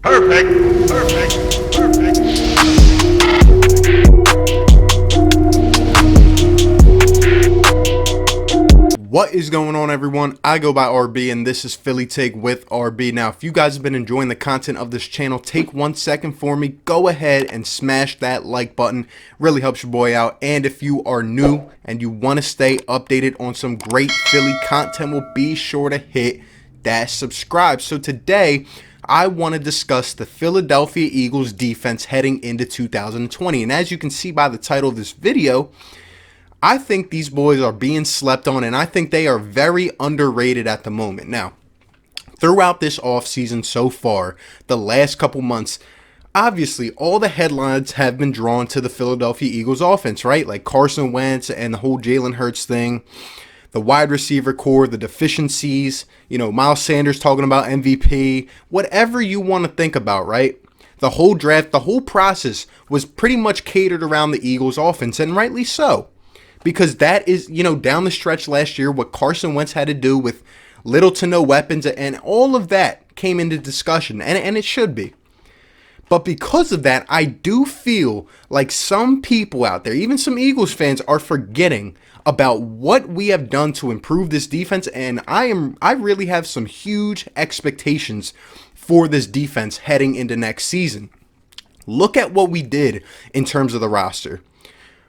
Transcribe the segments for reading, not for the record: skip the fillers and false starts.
Perfect. Perfect. Perfect. What is going on, everyone? I go by RB, and this is Philly Take with RB. Now, if you guys have been enjoying the content of this channel, take 1 second for me. Go ahead and smash that like button. Really helps your boy out. And if you are new and you want to stay updated on some great Philly content, well, be sure to hit that subscribe. So today, I want to discuss the Philadelphia Eagles defense heading into 2020. And as you can see by the title of this video, I think these boys are being slept on, and I think they are very underrated at the moment. Now, throughout this offseason so far, the last couple months, obviously all the headlines have been drawn to the Philadelphia Eagles offense, right? Like Carson Wentz and the whole Jalen Hurts thing, the wide receiver core, the deficiencies, Miles Sanders talking about MVP, whatever you want to think about, right? The whole draft, the whole process was pretty much catered around the Eagles offense, and rightly so. Because that is, down the stretch last year, what Carson Wentz had to do with little to no weapons, and all of that came into discussion, and it should be. But because of that, I do feel like some people out there, even some Eagles fans, are forgetting about what we have done to improve this defense, and I really have some huge expectations for this defense heading into next season. Look at what we did in terms of the roster.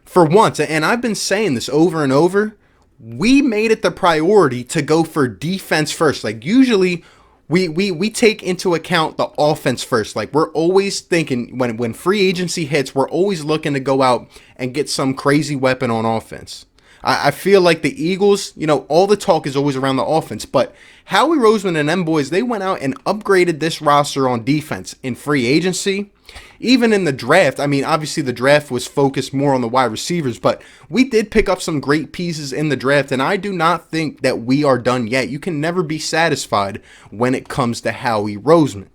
For once, and I've been saying this over and over, we made it the priority to go for defense first. Like usually we take into account the offense first. Like we're always thinking when free agency hits, we're always looking to go out and get some crazy weapon on offense. I feel like the Eagles, all the talk is always around the offense, but Howie Roseman and them boys, they went out and upgraded this roster on defense in free agency. Even in the draft, obviously the draft was focused more on the wide receivers, but we did pick up some great pieces in the draft, and I do not think that we are done yet. You can never be satisfied when it comes to Howie Roseman.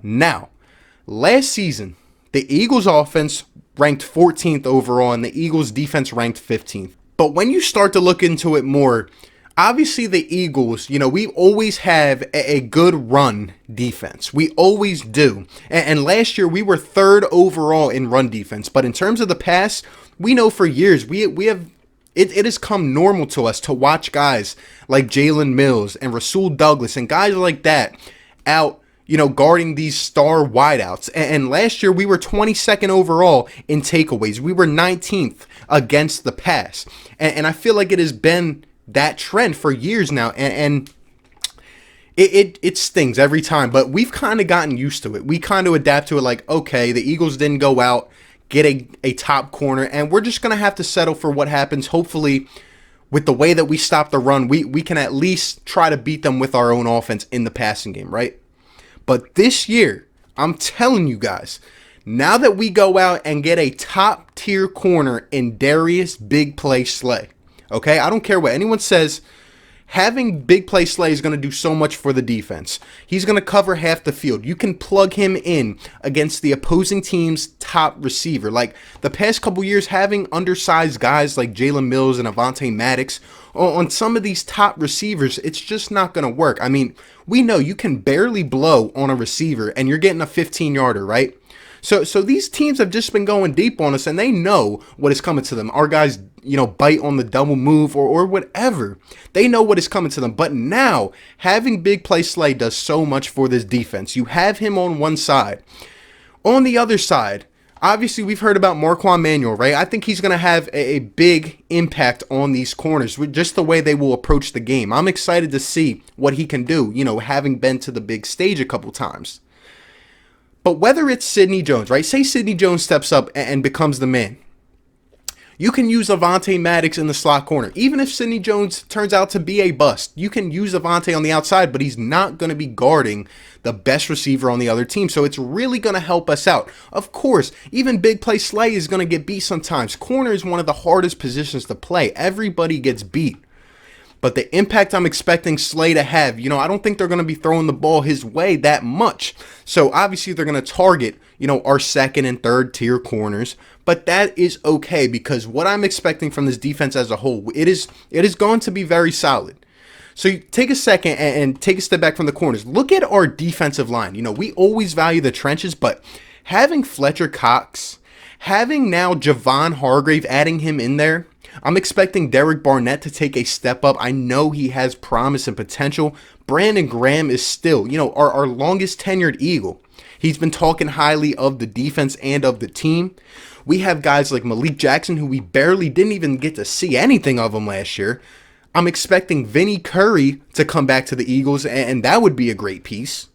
Now, last season, the Eagles offense ranked 14th overall, and the Eagles defense ranked 15th. But when you start to look into it more, obviously the Eagles, we always have a good run defense. We always do. And last year we were 3rd overall in run defense. But in terms of the pass, we know for years we have it has come normal to us to watch guys like Jalen Mills and Rasul Douglas and guys like that out, guarding these star wideouts. And last year we were 22nd overall in takeaways. We were 19th against the pass. And I feel like it has been that trend for years now, and it stings every time, but we've kind of gotten used to it. We kind of adapt to it like, okay, the Eagles didn't go out, get a top corner, and we're just going to have to settle for what happens. Hopefully, with the way that we stop the run, we can at least try to beat them with our own offense in the passing game, right? But this year, I'm telling you guys, now that we go out and get a top-tier corner in Darius Big Play Slay, okay, I don't care what anyone says. Having Big Play Slay is going to do so much for the defense. He's going to cover half the field. You can plug him in against the opposing team's top receiver. Like the past couple years, having undersized guys like Jalen Mills and Avonte Maddox on some of these top receivers, it's just not going to work. We know you can barely blow on a receiver and you're getting a 15-yarder, right? So these teams have just been going deep on us, and they know what is coming to them. Our guys, bite on the double move or whatever. They know what is coming to them. But now, having Big Play Slay does so much for this defense. You have him on one side. On the other side, obviously we've heard about Marquand Manuel, right? I think he's going to have a big impact on these corners with just the way they will approach the game. I'm excited to see what he can do, having been to the big stage a couple times. But whether it's Sidney Jones, right? Say Sidney Jones steps up and becomes the man. You can use Avonte Maddox in the slot corner. Even if Sidney Jones turns out to be a bust, you can use Avonte on the outside, but he's not going to be guarding the best receiver on the other team. So it's really going to help us out. Of course, even Big Play Slay is going to get beat sometimes. Corner is one of the hardest positions to play. Everybody gets beat. But the impact I'm expecting Slay to have, I don't think they're going to be throwing the ball his way that much. So obviously they're going to target, our second and third tier corners. But that is okay because what I'm expecting from this defense as a whole, it is going to be very solid. So you take a second and take a step back from the corners. Look at our defensive line. We always value the trenches, but having Fletcher Cox, having now Javon Hargrave, adding him in there, I'm expecting Derek Barnett to take a step up. I know he has promise and potential. Brandon Graham is still, our longest tenured Eagle. He's been talking highly of the defense and of the team. We have guys like Malik Jackson, who we barely didn't even get to see anything of him last year. I'm expecting Vinny Curry to come back to the Eagles, and that would be a great piece.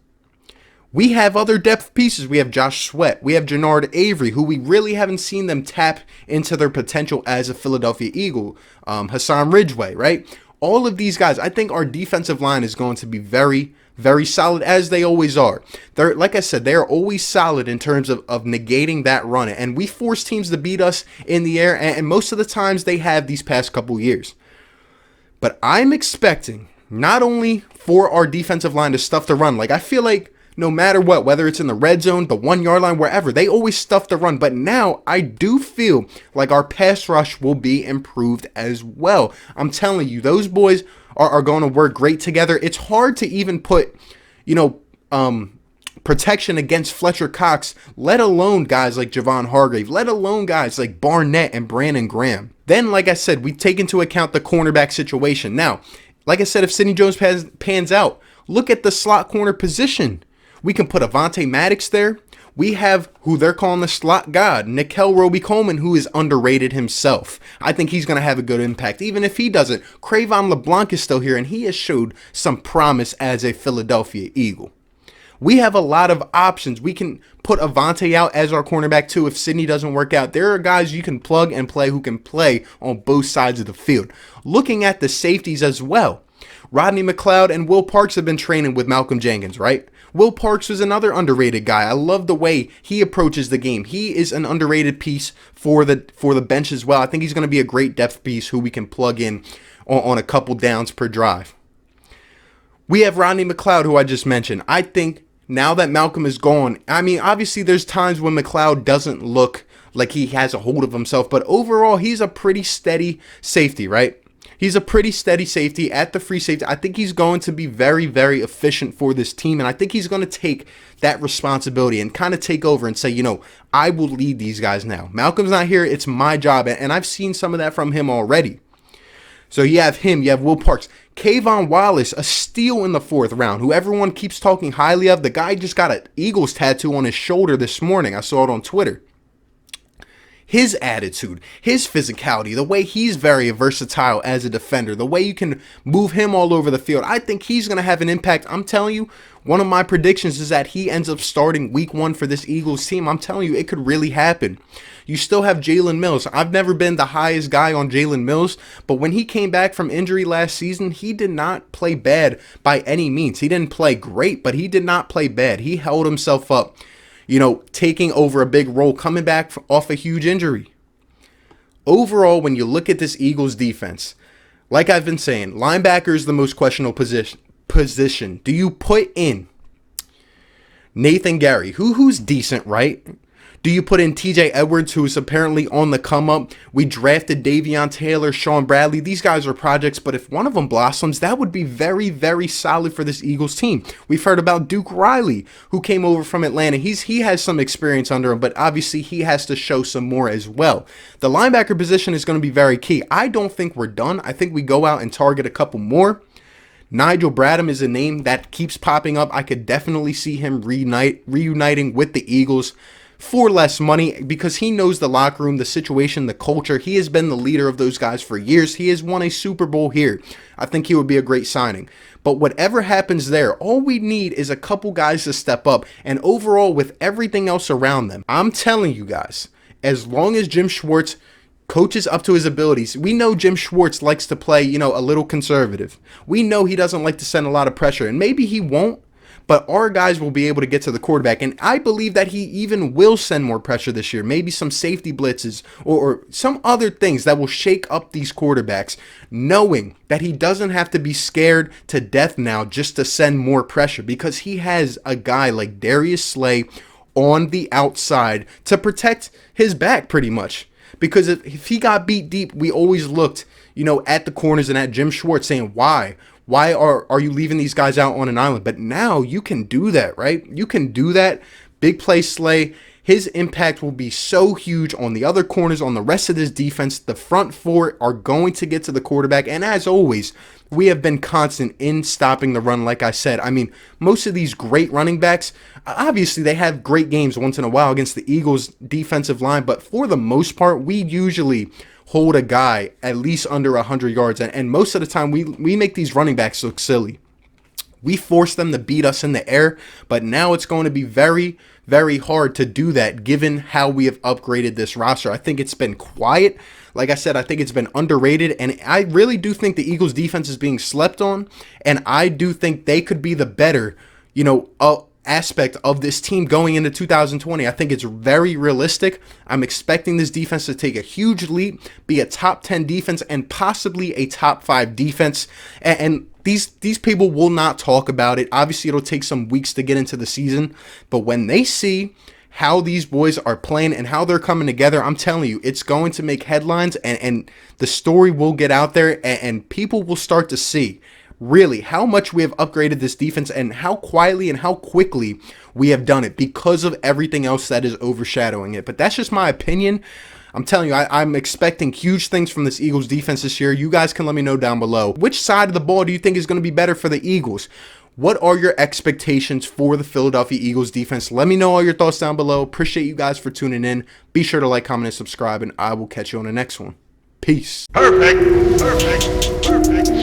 We have other depth pieces. We have Josh Sweat. We have Jannard Avery, who we really haven't seen them tap into their potential as a Philadelphia Eagle. Hassan Ridgeway, right? All of these guys, I think our defensive line is going to be very, very solid, as they always are. They're, like I said, they're always solid in terms of negating that run. And we force teams to beat us in the air, and most of the times they have these past couple years. But I'm expecting not only for our defensive line to stuff the run. Like, I feel like no matter what, whether it's in the red zone, the 1 yard line, wherever, they always stuff the run. But now I do feel like our pass rush will be improved as well. I'm telling you, those boys are going to work great together. It's hard to even put, protection against Fletcher Cox, let alone guys like Javon Hargrave, let alone guys like Barnett and Brandon Graham. Then, like I said, we take into account the cornerback situation. Now, like I said, if Sidney Jones pans out, look at the slot corner position. We can put Avonte Maddox there. We have who they're calling the slot god, Nickel Roby-Coleman, who is underrated himself. I think he's going to have a good impact. Even if he doesn't, Cravon LeBlanc is still here, and he has showed some promise as a Philadelphia Eagle. We have a lot of options. We can put Avonte out as our cornerback too if Sidney doesn't work out. There are guys you can plug and play who can play on both sides of the field. Looking at the safeties as well, Rodney McLeod and Will Parks have been training with Malcolm Jenkins, right? Will Parks was another underrated guy. I love the way he approaches the game. He is an underrated piece for the bench as well. I think he's going to be a great depth piece who we can plug in on a couple downs per drive. We have Rodney McLeod, who I just mentioned. I think now that Malcolm is gone, I mean, obviously there's times when McLeod doesn't look like he has a hold of himself, but overall he's a pretty steady safety, right? He's a pretty steady safety at the free safety. I think he's going to be very, very efficient for this team, and I think he's going to take that responsibility and kind of take over and say, I will lead these guys now. Malcolm's not here. It's my job, and I've seen some of that from him already. So you have him. You have Will Parks. Kayvon Wallace, a steal in the 4th round, who everyone keeps talking highly of. The guy just got an Eagles tattoo on his shoulder this morning. I saw it on Twitter. His attitude, his physicality, the way he's very versatile as a defender, the way you can move him all over the field, I think he's going to have an impact. I'm telling you, one of my predictions is that he ends up starting week 1 for this Eagles team. I'm telling you, it could really happen. You still have Jalen Mills. I've never been the highest guy on Jalen Mills, but when he came back from injury last season, he did not play bad by any means. He didn't play great, but he did not play bad. He held himself up, taking over a big role, coming back off a huge injury. Overall, when you look at this Eagles defense, like I've been saying, linebacker is the most questionable position. Do you put in Nathan Gary, who's decent, right? Do you put in TJ Edwards, who is apparently on the come up? We drafted Davion Taylor, Sean Bradley. These guys are projects, but if one of them blossoms, that would be very, very solid for this Eagles team. We've heard about Duke Riley, who came over from Atlanta. He has some experience under him, but obviously he has to show some more as well. The linebacker position is going to be very key. I don't think we're done. I think we go out and target a couple more. Nigel Bradham is a name that keeps popping up. I could definitely see him reuniting with the Eagles for less money because he knows the locker room, the situation, the culture. He has been the leader of those guys for years. He has won a Super Bowl here. I think he would be a great signing. But whatever happens there, all we need is a couple guys to step up. And overall, with everything else around them, I'm telling you guys, as long as Jim Schwartz coaches up to his abilities, we know Jim Schwartz likes to play, a little conservative. We know he doesn't like to send a lot of pressure, and maybe he won't. But our guys will be able to get to the quarterback. And I believe that he even will send more pressure this year. Maybe some safety blitzes or some other things that will shake up these quarterbacks, knowing that he doesn't have to be scared to death now just to send more pressure because he has a guy like Darius Slay on the outside to protect his back pretty much. Because if he got beat deep, we always looked, at the corners and at Jim Schwartz saying, why? Why are you leaving these guys out on an island? But now you can do that, right? You can do that. Big play Slay. His impact will be so huge on the other corners, on the rest of this defense. The front four are going to get to the quarterback. And as always, we have been constant in stopping the run, like I said. I mean, most of these great running backs, obviously they have great games once in a while against the Eagles' defensive line. But for the most part, we usually hold a guy at least under 100 yards. And most of the time, we make these running backs look silly. We force them to beat us in the air, but now it's going to be very, very hard to do that given how we have upgraded this roster. I think it's been quiet. Like I said, I think it's been underrated, and I really do think the Eagles defense is being slept on, and I do think they could be the better, aspect of this team going into 2020. I think it's very realistic. I'm expecting this defense to take a huge leap, be a top 10 defense, and possibly a top 5 defense. And these people will not talk about it. Obviously, it'll take some weeks to get into the season, but when they see how these boys are playing and how they're coming together, I'm telling you, it's going to make headlines, and the story will get out there, and people will start to see really how much we have upgraded this defense and how quietly and how quickly we have done it because of everything else that is overshadowing it. But that's just my opinion. I'm telling you, I'm expecting huge things from this Eagles defense this year. You guys can let me know down below. Which side of the ball do you think is going to be better for the Eagles? What are your expectations for the Philadelphia Eagles defense? Let me know all your thoughts down below. Appreciate you guys for tuning in. Be sure to like, comment, and subscribe, and I will catch you on the next one. Peace. Perfect. Perfect. Perfect.